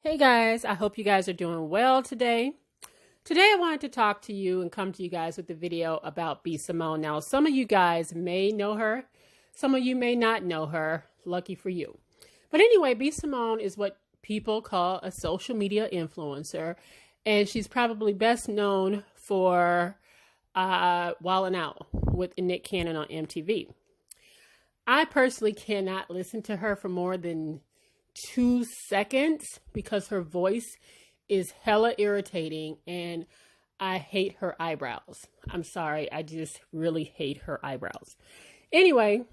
Hey guys, I hope you guys are doing well today. Today I wanted to talk to you and come to you guys with a video about B.Simone. Now, some of you guys may know her. Some of you may not know her. Lucky for you. But anyway, B.Simone is what people call a social media influencer. And she's probably best known for Wildin' Out with Nick Cannon on MTV. I personally cannot listen to her for more than 2 seconds because her voice is hella irritating and I hate her eyebrows. I'm sorry, I just really hate her eyebrows. Anyway,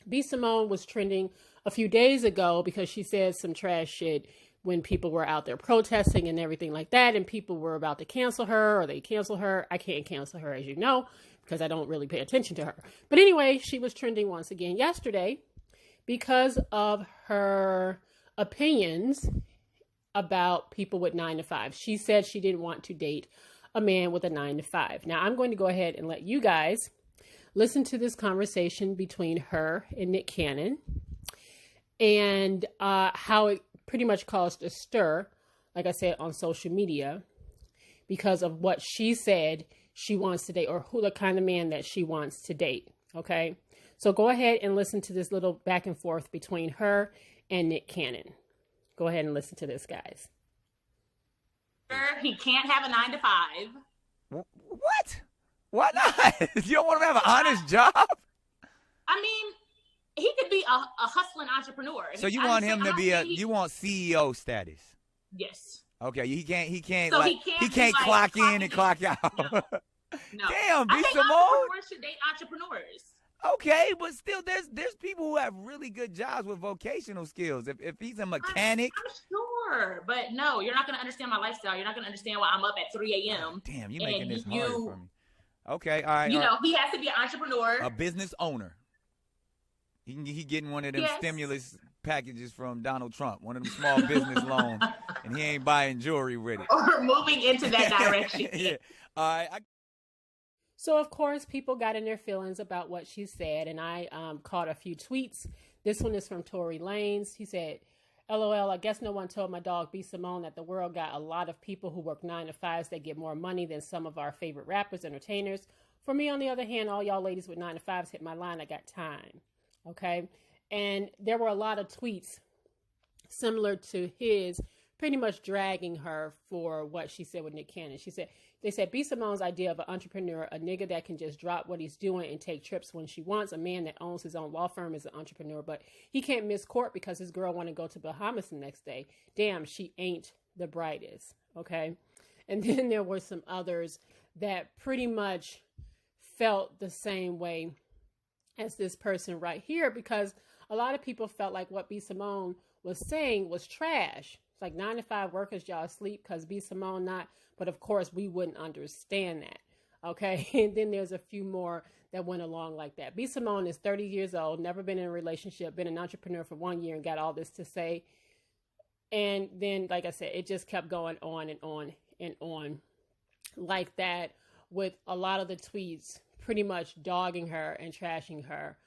B.Simone was trending a few days ago because she said some trash shit when people were out there protesting and everything like that, and people were about to cancel her or they cancel her. I can't cancel her, as you know, because I don't really pay attention to her. But anyway, she was trending once again yesterday because of her opinions about people with 9 to 5. She said she didn't want to date a man with a 9 to 5. Now, I'm going to go ahead and let you guys listen to this conversation between her and Nick Cannon and how it pretty much caused a stir, like I said, on social media because of what she said she wants to date or who the kind of man that she wants to date. Okay. So go ahead and listen to this little back and forth between her and Nick Cannon. Go ahead and listen to this, guys. He can't have a 9 to 5. What? Why not? You don't want him to have an honest job? I mean, he could be a hustling entrepreneur. So you want him to be you want CEO status? Yes. Okay, he can't So like he can't like clock in and clock out. No. Damn, I think B.Simone. entrepreneurs should date entrepreneurs. Okay, but still, there's people who have really good jobs with vocational skills. If he's a mechanic, I'm sure, but no, you're not going to understand my lifestyle. You're not going to understand why I'm up at 3 a.m. Damn, you're making this hard for me. Okay, all right. You know, he has to be an entrepreneur, a business owner. He getting one of them stimulus packages from Donald Trump, one of them small business loans, and he ain't buying jewelry with it. Or moving into that direction. Yeah. All right. So, of course, people got in their feelings about what she said, and I caught a few tweets. This one is from Tory Lanez. He said, LOL, I guess no one told my dog B.Simone that the world got a lot of people who work 9 to 5s that get more money than some of our favorite rappers, entertainers. For me, on the other hand, all y'all ladies with 9 to 5s hit my line. I got time. Okay? And there were a lot of tweets similar to his, pretty much dragging her for what she said with Nick Cannon. They said B.Simone's idea of an entrepreneur, a nigga that can just drop what he's doing and take trips when she wants. A man that owns his own law firm is an entrepreneur, but he can't miss court because his girl want to go to Bahamas the next day. Damn, she ain't the brightest. Okay. And then there were some others that pretty much felt the same way as this person right here, because a lot of people felt like what B.Simone was saying was trash. It's like 9 to 5 workers, y'all sleep because B.Simone not. But of course, we wouldn't understand that. Okay. And then there's a few more that went along like that. B.Simone is 30 years old, never been in a relationship, been an entrepreneur for 1 year and got all this to say. And then, like I said, it just kept going on and on and on like that, with a lot of the tweets pretty much dogging her and trashing her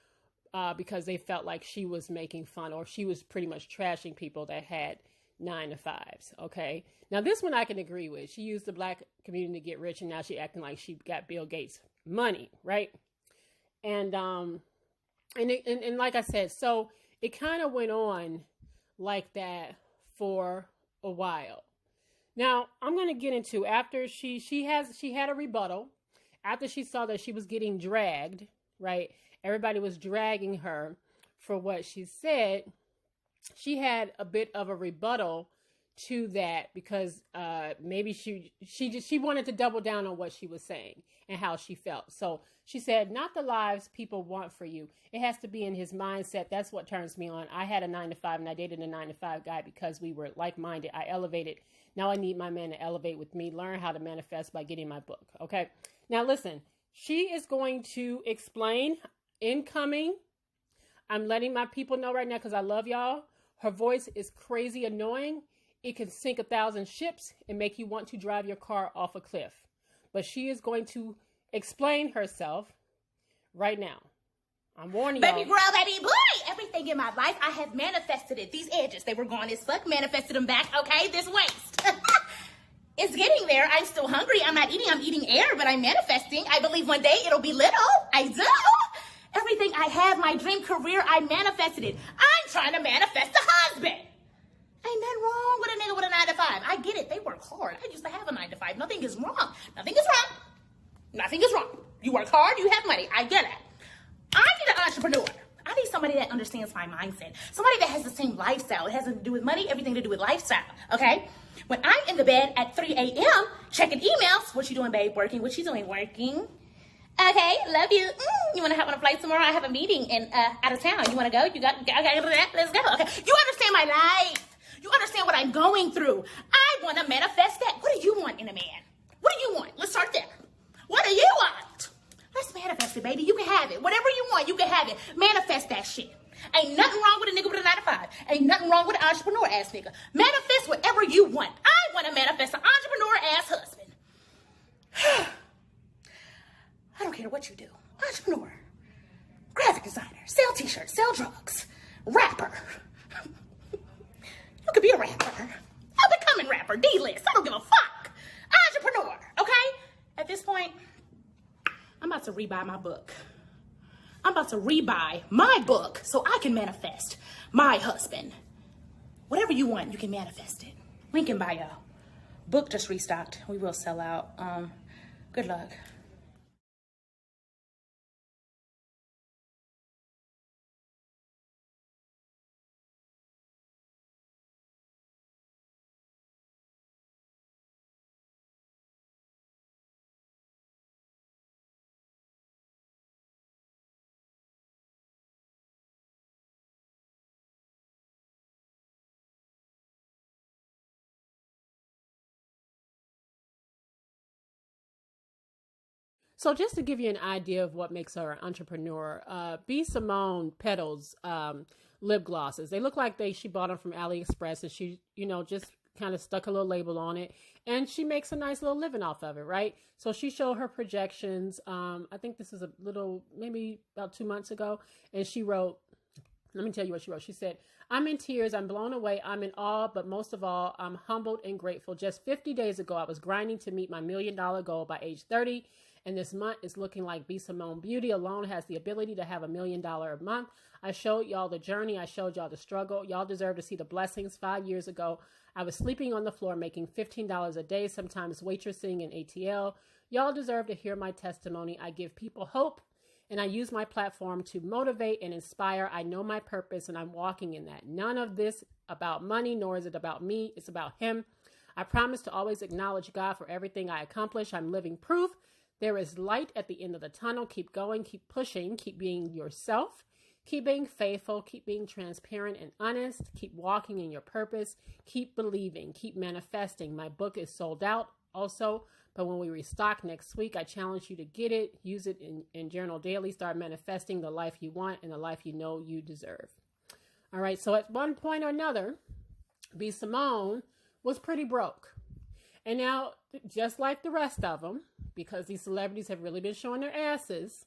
because they felt like she was making fun, or she was pretty much trashing people that had 9 to 5s. Okay. Now this one I can agree with. She used the black community to get rich, and now she acting like she got Bill Gates money. Right. And like I said, so it kind of went on like that for a while. Now I'm going to get into, after she had a rebuttal after she saw that she was getting dragged, right? Everybody was dragging her for what she said. She had a bit of a rebuttal to that because maybe she wanted to double down on what she was saying and how she felt. So she said, not the lives people want for you. It has to be in his mindset. That's what turns me on. I had a 9 to 5 and I dated a 9 to 5 guy because we were like-minded. I elevated. Now I need my man to elevate with me. Learn how to manifest by getting my book. Okay. Now listen, she is going to explain incoming. I'm letting my people know right now because I love y'all. Her voice is crazy annoying. It can sink 1,000 ships and make you want to drive your car off a cliff. But she is going to explain herself right now. I'm warning Baby y'all. girl, baby boy, everything in my life, I have manifested it. These edges, they were gone as fuck, manifested them back, okay? This waist. It's getting there. I'm still hungry. I'm not eating. I'm eating air, but I'm manifesting. I believe one day it'll be little. I do. Everything I have, my dream career, I manifested it. I'm trying to manifest a husband. Ain't nothing wrong with a nigga with a 9 to 5. I get it. They work hard. I used to have a 9 to 5. Nothing is wrong. Nothing is wrong. Nothing is wrong. You work hard. You have money. I get it. I need an entrepreneur. I need somebody that understands my mindset. Somebody that has the same lifestyle. It has nothing to do with money, everything to do with lifestyle, okay? When I'm in the bed at 3 a.m. checking emails, what you doing, babe? Working. What you doing? Working. Okay, love you. You want to hop on a flight tomorrow? I have a meeting in out of town. You want to go? You got okay, let's go. Okay, you understand my life. You understand what I'm going through. I want to manifest that. What do you want in a man? What do you want? Let's start there. What do you want? Let's manifest it, baby. You can have it. Whatever you want, you can have it. Manifest that shit. Ain't nothing wrong with a nigga with a 9 to 5. Ain't nothing wrong with an entrepreneur ass nigga. Manifest whatever you want. I want to manifest an entrepreneur ass husband. I don't care what you do. Entrepreneur, graphic designer, sell t-shirts, sell drugs, rapper. You could be a rapper. I'm becoming rapper, D-list. I don't give a fuck. Entrepreneur, okay? At this point, I'm about to rebuy my book. I'm about to rebuy my book so I can manifest my husband. Whatever you want, you can manifest it. Link in bio. Book just restocked. We will sell out. Good luck. So just to give you an idea of what makes her an entrepreneur, B.Simone peddles lip glosses. They look like she bought them from AliExpress, and she, just kind of stuck a little label on it, and she makes a nice little living off of it, right? So she showed her projections. I think this is maybe about 2 months ago, and she wrote, let me tell you what she wrote. She said, I'm in tears. I'm blown away. I'm in awe. But most of all, I'm humbled and grateful. Just 50 days ago, I was grinding to meet my $1 million goal by age 30. And this month is looking like B.Simone Beauty alone has the ability to have $1 million a month. I showed y'all the journey. I showed y'all the struggle. Y'all deserve to see the blessings. 5 years ago, I was sleeping on the floor, making $15 a day, sometimes waitressing in ATL. Y'all deserve to hear my testimony. I give people hope, and I use my platform to motivate and inspire. I know my purpose, and I'm walking in that. None of this about money, nor is it about me. It's about him. I promise to always acknowledge God for everything I accomplish. I'm living proof. There is light at the end of the tunnel. Keep going, keep pushing, keep being yourself, keep being faithful, keep being transparent and honest, keep walking in your purpose, keep believing, keep manifesting. My book is sold out also, but when we restock next week, I challenge you to get it, use it in Journal Daily, start manifesting the life you want and the life you know you deserve. All right, so at one point or another, B.Simone was pretty broke. And now, just like the rest of them, because these celebrities have really been showing their asses,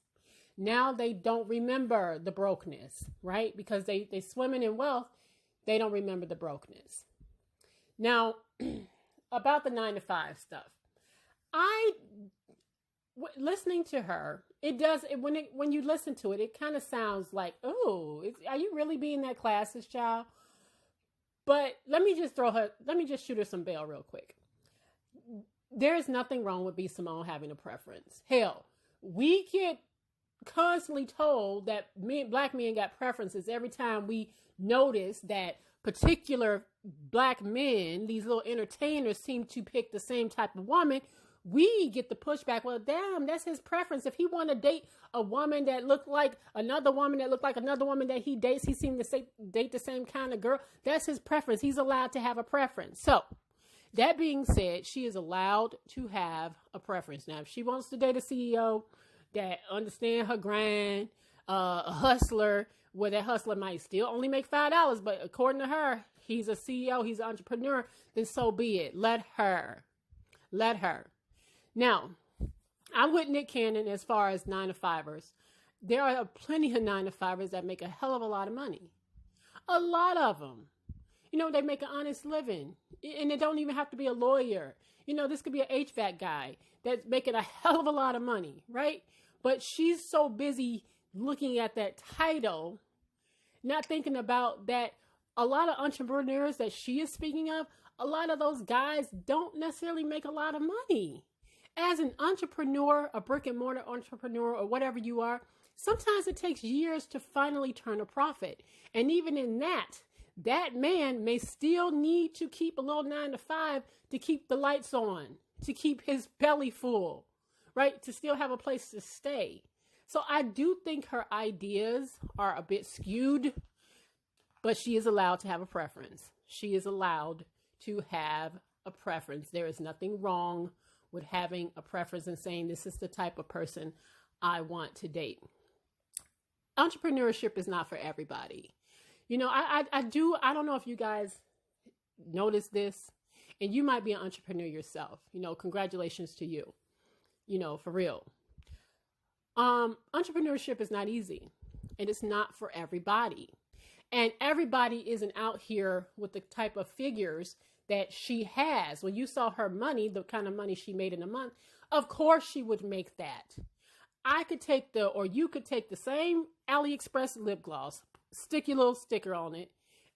now they don't remember the brokenness, right? Because they swimming in wealth, they don't remember the brokenness. Now, about the 9 to 5 stuff, listening to her, when you listen to it, it kind of sounds like, oh, are you really being that classist, child? But let me just shoot her some bail real quick. There is nothing wrong with B.Simone having a preference. Hell, we get constantly told that black men got preferences every time we notice that particular black men, these little entertainers, seem to pick the same type of woman. We get the pushback. Well, damn, that's his preference. If he want to date a woman that looked like another woman that he dates, he seemed to date the same kind of girl. That's his preference. He's allowed to have a preference. So, that being said, she is allowed to have a preference. Now, if she wants to date a CEO that understands her grind, a hustler, where that hustler might still only make $5, but according to her, he's a CEO, he's an entrepreneur, then so be it. Let her. Now, I'm with Nick Cannon as far as 9 to 5ers. there are plenty of 9-to-5ers that make a hell of a lot of money. A lot of them. You know, they make an honest living. And it don't even have to be a lawyer. You know, this could be an HVAC guy that's making a hell of a lot of money, right? But she's so busy looking at that title, not thinking about that a lot of entrepreneurs that she is speaking of, a lot of those guys don't necessarily make a lot of money. As an entrepreneur, a brick and mortar entrepreneur, or whatever you are, sometimes it takes years to finally turn a profit. And even in that man may still need to keep a little 9-to-5 to keep the lights on, to keep his belly full, right? To still have a place to stay. So I do think her ideas are a bit skewed, but she is allowed to have a preference. She is allowed to have a preference. There is nothing wrong with having a preference and saying, this is the type of person I want to date. Entrepreneurship is not for everybody. You know, I don't know if you guys notice this, and you might be an entrepreneur yourself. You know, congratulations to you, you know, for real. Entrepreneurship is not easy, and it's not for everybody. And everybody isn't out here with the type of figures that she has. When you saw her money, the kind of money she made in a month, of course she would make that. You could take the same AliExpress lip gloss, stick your little sticker on it,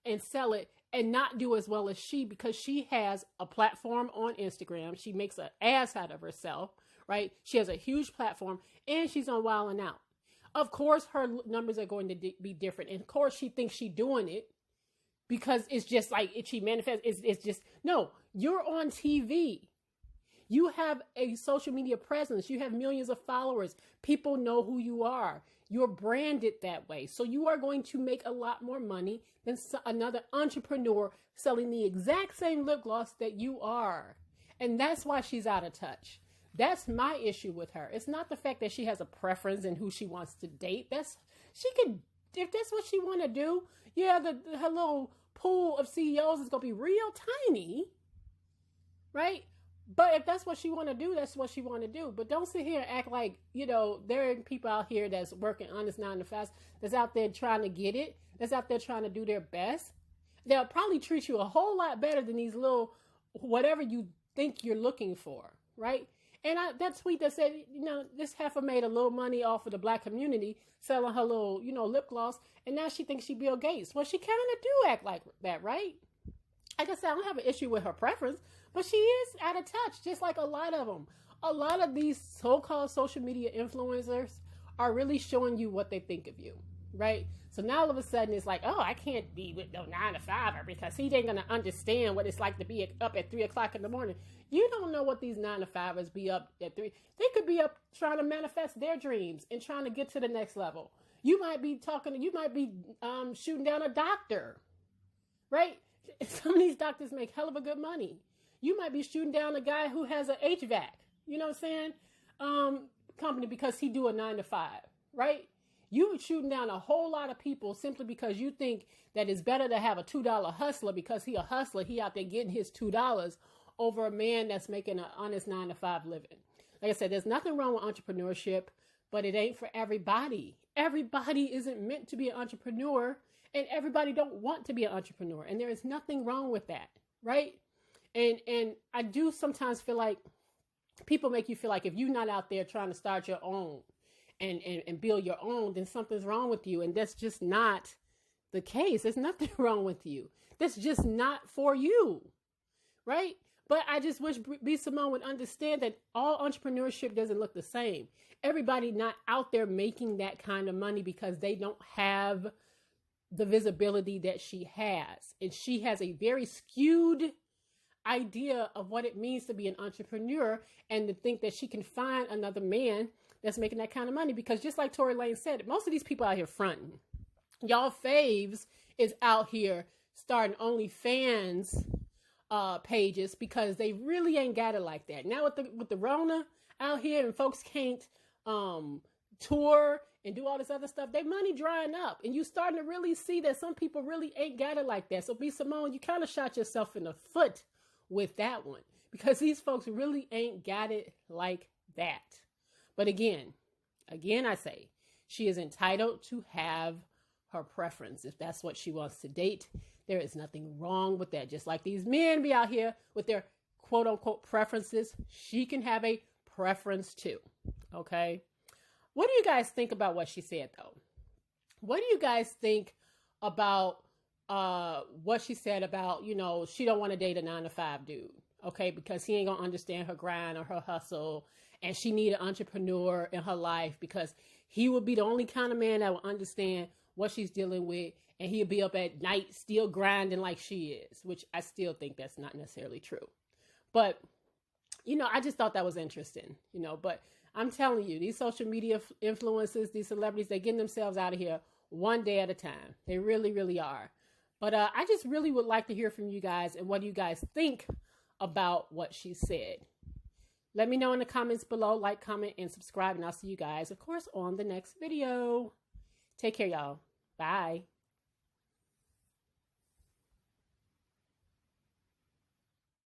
and sell it, and not do as well as she, because she has a platform on Instagram. She makes an ass out of herself, right? She has a huge platform, and she's on Wild 'N Out. Of course, her numbers are going to be different. And of course, she thinks she's doing it because it's just like she manifests. It's just, no, you're on TV. You have a social media presence. You have millions of followers. People know who you are. You're branded that way. So you are going to make a lot more money than another entrepreneur selling the exact same lip gloss that you are. And that's why she's out of touch. That's my issue with her. It's not the fact that she has a preference in who she wants to date. If that's what she want to do, yeah, her little pool of CEOs is going to be real tiny, right? But if that's what she want to do, that's what she want to do. But don't sit here and act like, you know, there are people out here that's working honest 9-to-5, that's out there trying to get it, that's out there trying to do their best. They'll probably treat you a whole lot better than these little, whatever you think you're looking for, right? And that tweet that said, you know, this heifer made a little money off of the black community selling her little, you know, lip gloss, and now she thinks she Bill Gates. Well, she kind of do act like that, right? Like I said, I don't have an issue with her preference, but she is out of touch, just like a lot of them. A lot of these so-called social media influencers are really showing you what they think of you, right? So now all of a sudden it's like, oh, I can't be with no 9-to-5er because he ain't going to understand what it's like to be up at 3 o'clock in the morning. You don't know what these 9-to-5ers be up at 3. They could be up trying to manifest their dreams and trying to get to the next level. You might be shooting down a doctor, right? Some of these doctors make hell of a good money. You might be shooting down a guy who has an HVAC, you know what I'm saying, company because he do a 9-to-5, right? You shooting down a whole lot of people simply because you think that it's better to have a $2 hustler because he a hustler. He out there getting his $2 over a man that's making an honest 9-to-5 living. Like I said, there's nothing wrong with entrepreneurship, but it ain't for everybody. Everybody isn't meant to be an entrepreneur, and everybody don't want to be an entrepreneur. And there is nothing wrong with that, right? And I do sometimes feel like people make you feel like if you're not out there trying to start your own and build your own, then something's wrong with you. And that's just not the case. There's nothing wrong with you. That's just not for you, right? But I just wish B.Simone would understand that all entrepreneurship doesn't look the same. Everybody not out there making that kind of money because they don't have the visibility that she has. And she has a very skewed idea of what it means to be an entrepreneur and to think that she can find another man that's making that kind of money. Because just like Tory Lane said, most of these people out here fronting. Y'all faves is out here starting OnlyFans pages because they really ain't got it like that. Now with the Rona out here and folks can't tour and do all this other stuff, their money drying up. And you starting to really see that some people really ain't got it like that. So B.Simone, you kind of shot yourself in the foot with that one because these folks really ain't got it like that. But again, I say, She is entitled to have her preference. If that's what she wants to date, there is nothing wrong with that. Just like these men be out here with their quote unquote preferences, she can have a preference too. Okay. What do you guys think about what she said though? What do you guys think about what she said about, you know, she don't want to date a 9-to-5 dude, okay, because he ain't gonna understand her grind or her hustle, and she need an entrepreneur in her life because he would be the only kind of man that will understand what she's dealing with, and he'll be up at night still grinding like she is, which I still think that's not necessarily true. But, you know, I just thought that was interesting, you know, but I'm telling you, these social media influencers, these celebrities, they're getting themselves out of here one day at a time. They really, really are. But I just really would like to hear from you guys and what do you guys think about what she said. Let me know in the comments below. Like, comment, and subscribe. And I'll see you guys, of course, on the next video. Take care, y'all. Bye.